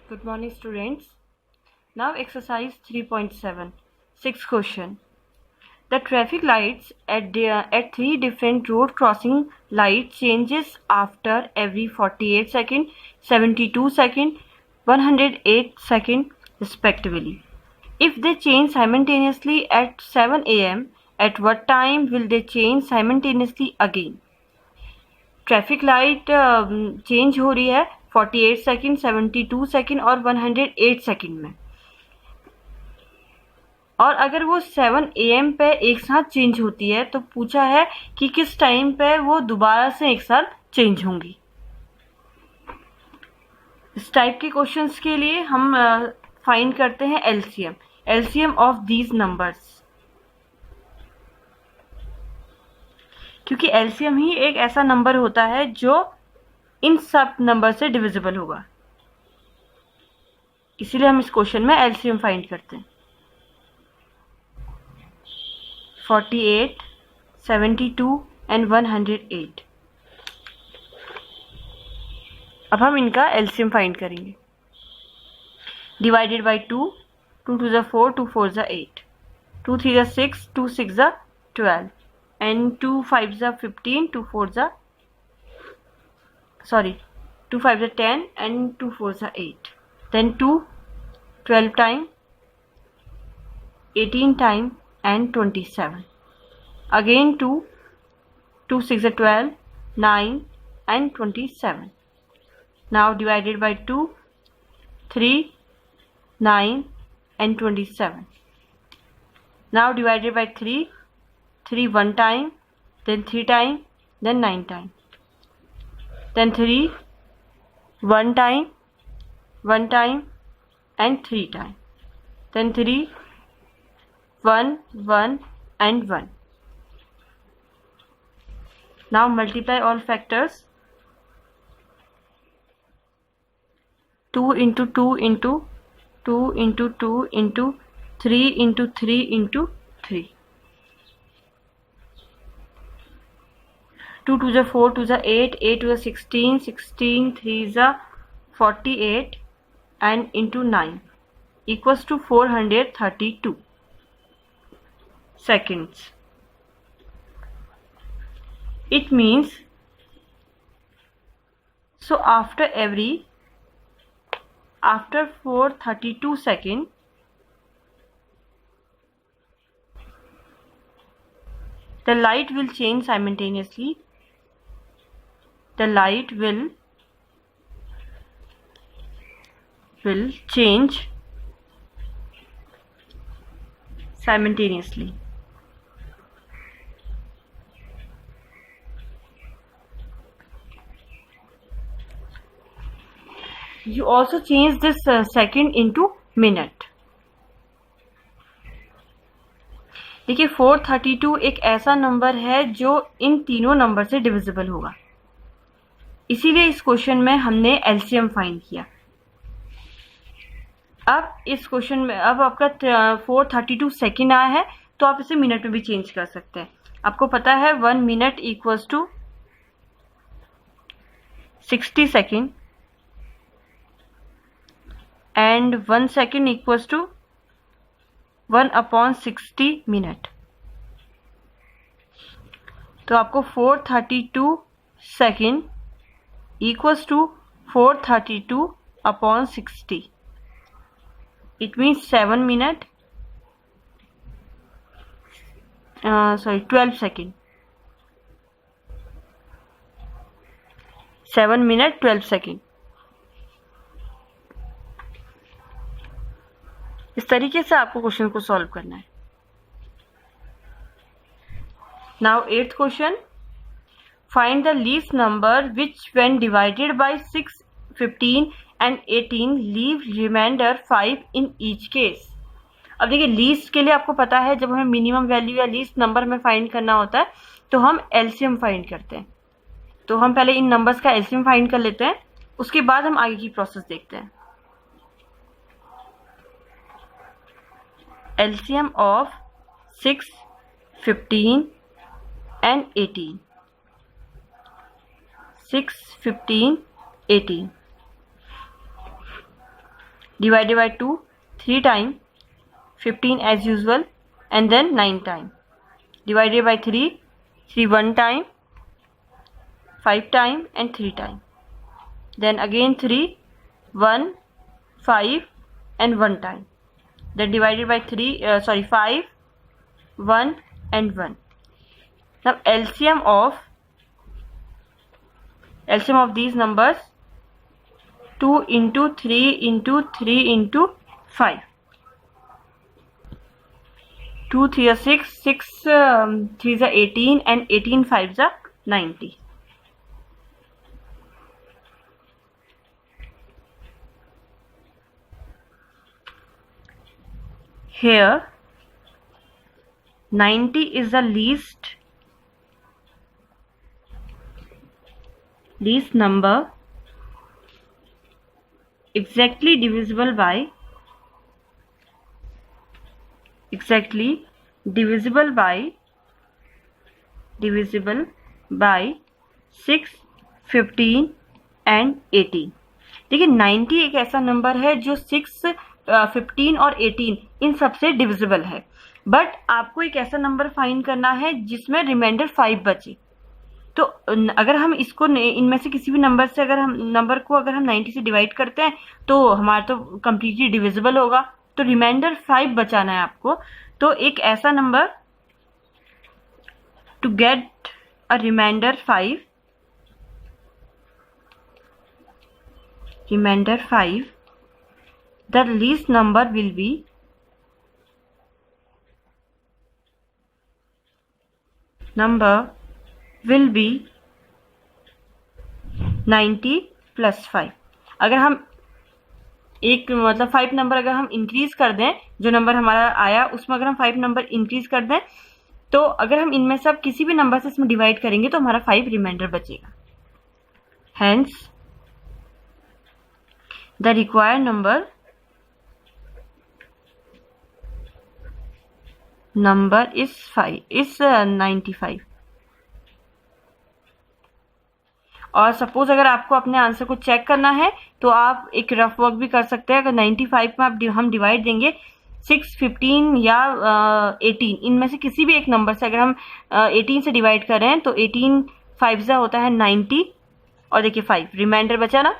Good morning, students. Now exercise 3.7. Sixth question. The traffic lights at three different road crossing lights changes after every 48 second, 72 second, 108 second respectively. If they change simultaneously at 7 am, at what time will they change simultaneously again? Traffic light change हो रही है 48 second, 72 second और 108 second में, और अगर वो 7 AM पे एक साथ चेंज होती है तो पूछा है कि किस टाइम पे वो दोबारा से एक साथ चेंज होंगी। इस टाइप के क्वेश्चंस के लिए हम फाइंड करते हैं एलसीएम ऑफ दीज नंबर्स, क्योंकि एलसीएम ही एक ऐसा नंबर होता है जो इन सब नंबर से डिविजिबल होगा, इसीलिए हम इस क्वेश्चन में एलसीएम फाइंड करते हैं। 48, 72 एंड 108। अब हम इनका एलसीएम फाइंड करेंगे। डिवाइडेड बाई 2, 2 2 ज़ा 4, 2 4 ज़ा 8, 2 3 ज़ा 6, 2 6 ज़ा 12 and 2 5 ज़ा 15, 2 4 ज़ा 2 5 ज़ा 10 and 2 4 ज़ा 8, then 2 12 time, 18 time and 27, again 2 6 ज़ा 12, 9 and 27. Now divided by 2, 3 9 and 27. Now divided by 3 1 time, then 3 time, then 9 time, then 3 1 time and 3 time, then 3 1 1 and 1. Now multiply all factors. 2 into 2 into 2 into 2 into 3 into 3 into 3. 2 2 ज़ा 4, 2 ज़ा 8, 8 2 ज़ा 16, 16 3 ज़ा 48 and into 9 equals to 432 seconds. It means, so after 432 seconds, the light will change simultaneously. The light will change simultaneously. You also change this second into minute. देखिए 432 एक ऐसा number है जो इन तीनों नंबर से डिविजिबल होगा, इसीलिए इस क्वेश्चन में हमने एलसीएम फाइंड किया। अब इस क्वेश्चन में अब आपका 432 सेकेंड आया है, तो आप इसे मिनट में भी चेंज कर सकते हैं। आपको पता है 1 minute equals to 60 second and 1 second equals to 1/60 minute. तो आपको 432 second equals to 432/60. It means 7 minute 12 second. 7 minute 12 second. इस तरीके से आपको क्वेश्चन को सॉल्व करना है। Now 8th question. Find the least number which when divided by 6, 15 and 18 leave remainder 5 in each case. अब देखिए लीस्ट के लिए आपको पता है जब हमें मिनिमम वैल्यू या लीस्ट नंबर में फाइंड करना होता है तो हम एलसीएम फाइंड करते हैं। तो हम पहले इन नंबर्स का एलसीएम फाइंड कर लेते हैं, उसके बाद हम आगे की प्रोसेस देखते हैं। LCM of 6, 15 and 18. 6, 15, 18. divided by 2 3 time, 15 as usual, and then 9 time, divided by 3 1 time, 5 time, and 3 time, then again 3 1 5 and 1 time, then divided by 5 1 and 1. Now LCM of these numbers, 2 into 3 into 3 into 5. 2 3 are 6, 6 3 are 18, and 18 5 are 90. Here 90 is the least number exactly divisible by 6, 15 and 18. देखिए 90 एक ऐसा number है जो 6, 15 और 18 इन सबसे divisible है, but आपको एक ऐसा नंबर फाइंड करना है जिसमें रिमाइंडर 5 बचे. तो अगर हम इसको इनमें से किसी भी नंबर से अगर हम 90 से डिवाइड करते हैं तो हमारा तो कंप्लीटली डिविजिबल होगा, तो रिमाइंडर 5 बचाना है आपको. तो एक ऐसा नंबर, to get a reminder 5, the least number will be 90 plus 5. अगर हम एक 5 नंबर अगर हम इंक्रीज कर दें, जो नंबर हमारा आया उसमें अगर हम 5 नंबर इंक्रीज कर दें, तो अगर हम इनमें से अब किसी भी नंबर से इसमें डिवाइड करेंगे तो हमारा 5 रिमाइंडर बचेगा. Hence the required number is 95. और सपोज अगर आपको अपने आंसर को चेक करना है तो आप एक रफ वर्क भी कर सकते हैं. अगर 95 में हम डिवाइड देंगे 6, 15 या 18, इनमें से किसी भी एक नंबर से अगर हम 18 से डिवाइड कर रहे हैं तो 18 5 से होता है 90, और देखिए 5 रिमाइंडर बचा ना.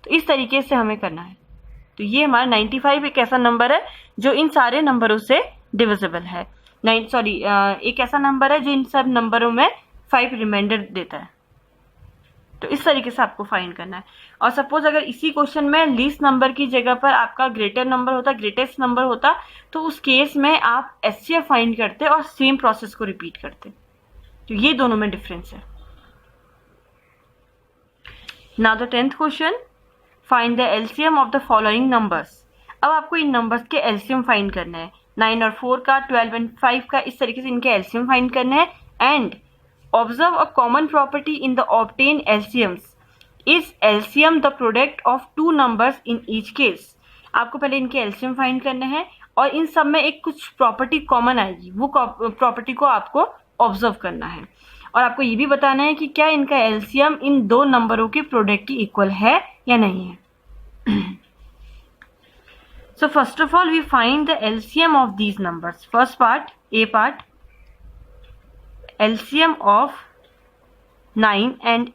तो इस तरीके से हमें करना है. तो ये हमारा 95 एक ऐसा नंबर है जो इन सारे नंबरों से डिविजिबल है. एक ऐसा नंबर है जो इन सब नंबरों में 5 रिमाइंडर देता है. तो इस तरीके से आपको फाइंड करना है. और सपोज अगर इसी क्वेश्चन में लीस्ट नंबर की जगह पर आपका ग्रेटेस्ट नंबर होता, तो उस केस में आप एचसीएफ फाइंड करते और सेम प्रोसेस को रिपीट करते. तो ये दोनों में डिफरेंस है. Now the 10th question, find the LCM of the following numbers. अब आपको इन नंबर्स के एलसीएम फाइंड करना है. 9 और 4 का, 12 और 5 का, इस तरीके से इनके एलसीएम फाइंड करने हैं. And observe a common property in the obtained LCMs. Is LCM the product of two numbers in each case? आपको पहले इनके LCM फाइंड करने हैं और इन सब में एक कुछ प्रॉपर्टी कॉमन आएगी, वो प्रॉपर्टी को आपको ऑब्जर्व करना है. और आपको ये भी बताना है कि क्या इनका LCM इन दो नंबरों के प्रोडक्ट की इक्वल है या नहीं है. So first of all we find the LCM of these numbers. First part, A part, LCM of 9 and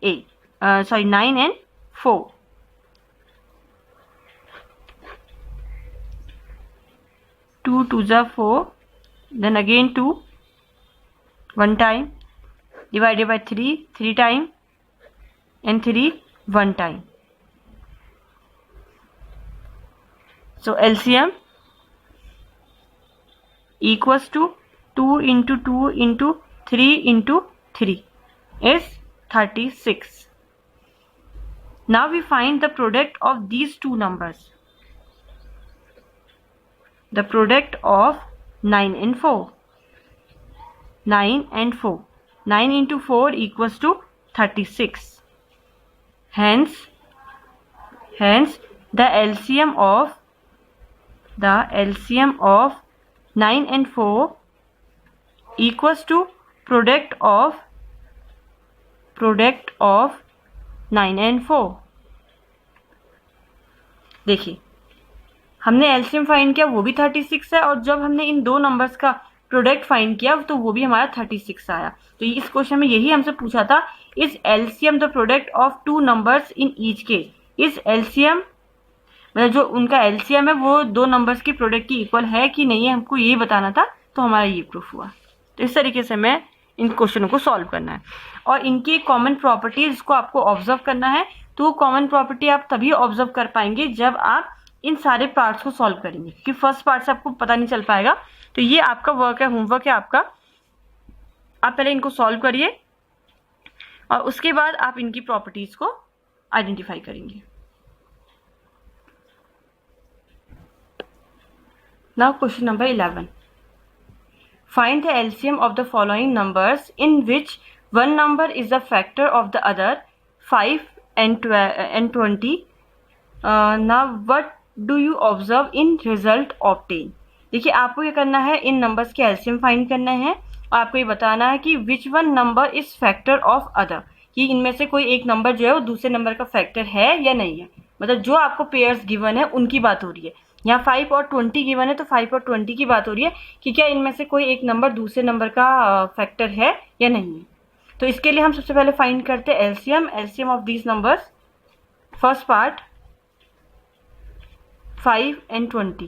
4. 2 2s are 4, then again 2 1 time, divided by 3 time, and 3 1 time. So LCM equals to 2 into 2 into 3 into 3 is 36. Now we find the product of these two numbers. The product of 9 and 4. 9 and 4. 9 into 4 equals to 36. Hence the LCM of 9 and 4 equals to product of 9 and 4. देखिए हमने LCM find किया वो भी 36 है, और जब हमने इन दो नंबर्स का प्रोडक्ट फाइंड किया तो वो भी हमारा 36 आया। तो इस क्वेश्चन में यही हमसे पूछा था, is LCM the product of two numbers in each case. Is LCM मतलब जो उनका एलसीएम है वो दो नंबर्स की प्रोडक्ट की इक्वल है कि नहीं है, हमको ये बताना था, तो हमारा ये प्रूफ हुआ। तो इस तरीके से मैं इन क्वेश्चनों को सॉल्व करना है, और इनकी कॉमन प्रॉपर्टीज को आपको ऑब्जर्व करना है। तो कॉमन प्रॉपर्टी आप तभी ऑब्जर्व कर पाएंगे जब आप इन सारे पार्ट्स को सॉल्व करेंगे, क्योंकि फर्स्ट पार्ट से आपको पता नहीं चल पाएगा। तो ये आपका वर्क है, होमवर्क है आपका। आप पहले इनको सॉल्व करिए और उसके बाद आप इनकी प्रॉपर्टीज को आइडेंटिफाई करेंगे। Now question number 11, find the LCM of the following numbers in which one number is the factor of the other, 5 and 20. Now what do you observe in result obtained? देखिए आपको ये करना है, इन numbers के LCM find करना है और आपको ये बताना है कि which one number is factor of other, कि इनमें से कोई एक नंबर जो है वो दूसरे नंबर का फैक्टर है या नहीं है। मतलब जो आपको पेयर्स गिवन है उनकी बात हो रही है। यहाँ 5 और 20 गिवन है तो 5 और 20 की बात हो रही है कि क्या इनमें से कोई एक नंबर दूसरे नंबर का फैक्टर है या नहीं है। तो इसके लिए हम सबसे पहले फाइंड करते हैं LCM of these numbers. First part 5 and 20।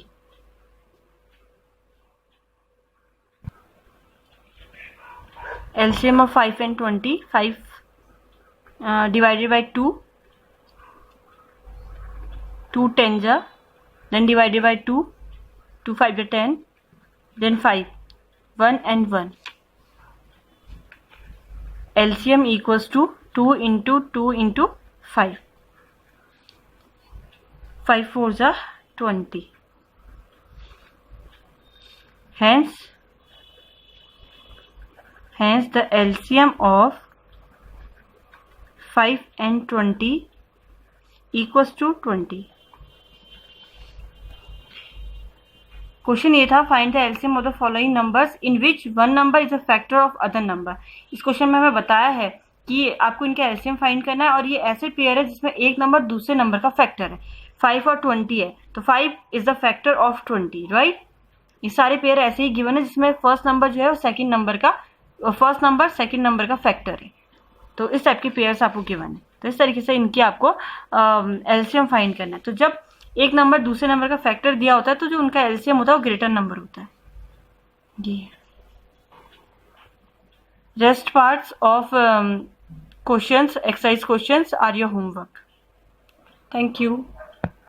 LCM of 5 and 20, 5 divided by 2, 2 tens are, then divided by 2, 2 5 are 10, then 5, 1 and 1. LCM equals to 2 into 2 into 5. 5 4s are 20. Hence the LCM of 5 and 20 equals to 20. Question ये था, find the LCM of the following numbers in which one number is a factor of other number. इस question में हमें बताया है कि आपको इनका एलसीएम फाइंड करना है, और ये ऐसे पेयर है जिसमें एक नंबर दूसरे नंबर का फैक्टर है। 5 और 20 है तो 5 is the factor of 20, right. ये सारे पेयर ऐसे ही गिवन है जिसमें फर्स्ट नंबर जो है वो सेकंड नंबर का, फर्स्ट नंबर सेकंड नंबर का फैक्टर है। तो इस टाइप के पेयर्स आपको गिवन है। तो इस तरीके से इनकी आपको एलसीएम फाइंड करना है। तो जब एक नंबर दूसरे नंबर का फैक्टर दिया होता है तो जो उनका एलसीएम होता है वो ग्रेटर नंबर होता है। ये rest parts of questions, exercise questions are your homework. Thank you.